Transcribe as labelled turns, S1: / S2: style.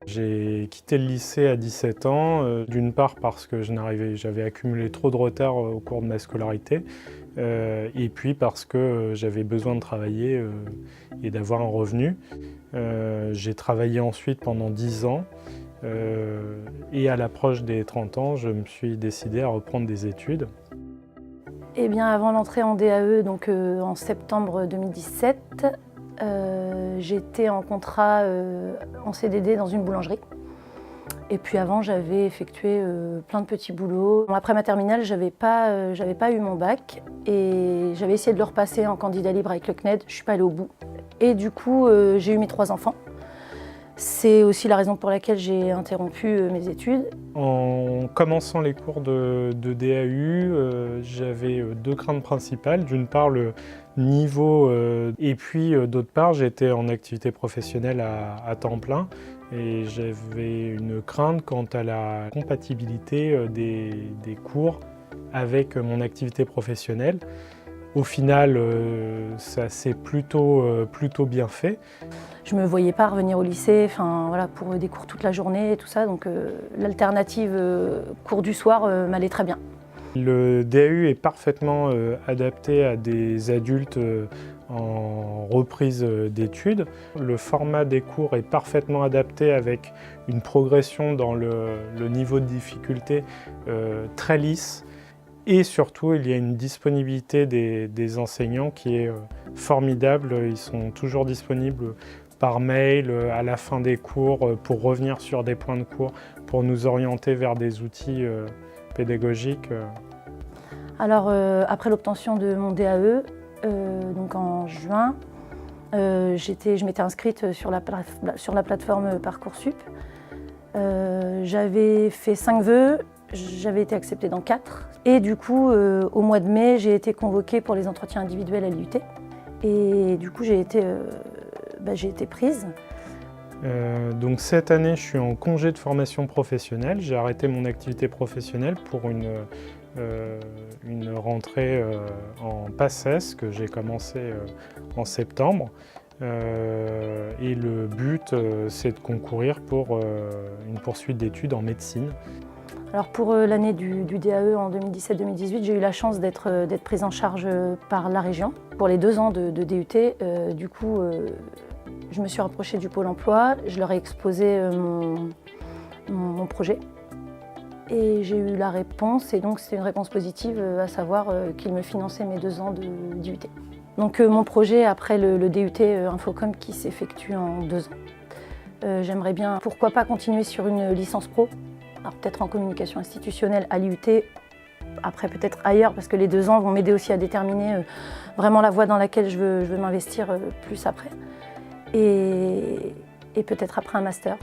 S1: J'ai quitté le lycée à 17 ans, d'une part parce que j'avais accumulé trop de retard au cours de ma scolarité, et puis parce que j'avais besoin de travailler et d'avoir un revenu. J'ai travaillé ensuite pendant 10 ans, et à l'approche des 30 ans, je me suis décidé à reprendre des études.
S2: Eh bien, avant l'entrée en DAE, donc en septembre 2017, j'étais en contrat en CDD dans une boulangerie. Et puis avant, j'avais effectué plein de petits boulots. Après ma terminale, j'avais pas eu mon bac et j'avais essayé de le repasser en candidat libre avec le CNED. Je suis pas allée au bout. Et du coup, j'ai eu mes 3 enfants. C'est aussi la raison pour laquelle j'ai interrompu mes études.
S1: En commençant les cours de DAU, j'avais 2 craintes principales. D'une part, le niveau, et puis d'autre part, j'étais en activité professionnelle à temps plein et j'avais une crainte quant à la compatibilité des cours avec mon activité professionnelle. Au final, ça s'est plutôt bien fait.
S2: Je ne me voyais pas revenir au lycée voilà, pour des cours toute la journée et tout ça, donc l'alternative cours du soir m'allait très bien.
S1: Le DAU est parfaitement adapté à des adultes en reprise d'études. Le format des cours est parfaitement adapté avec une progression dans le niveau de difficulté très lisse. Et surtout, il y a une disponibilité des enseignants qui est formidable. Ils sont toujours disponibles par mail à la fin des cours pour revenir sur des points de cours, pour nous orienter vers des outils pédagogiques.
S2: Alors, après l'obtention de mon DAE, donc en juin, je m'étais inscrite sur la plateforme Parcoursup. J'avais fait 5 vœux. J'avais été acceptée dans 4 et du coup au mois de mai j'ai été convoquée pour les entretiens individuels à l'IUT et du coup j'ai été prise.
S1: Donc cette année je suis en congé de formation professionnelle, j'ai arrêté mon activité professionnelle pour une rentrée en PACES que j'ai commencé en septembre. Et le but c'est de concourir pour une poursuite d'études en médecine.
S2: Alors pour l'année du DAE en 2017-2018, j'ai eu la chance d'être prise en charge par la région. Pour les 2 ans de DUT, du coup, je me suis rapprochée du Pôle emploi, je leur ai exposé mon projet. Et j'ai eu la réponse, et donc c'était une réponse positive, à savoir qu'ils me finançaient mes 2 ans de DUT. Donc mon projet après le DUT Infocom qui s'effectue en 2 ans. J'aimerais bien, pourquoi pas continuer sur une licence pro. Alors peut-être en communication institutionnelle à l'IUT, après peut-être ailleurs, parce que les 2 ans vont m'aider aussi à déterminer vraiment la voie dans laquelle je veux m'investir plus après. Et peut-être après un master.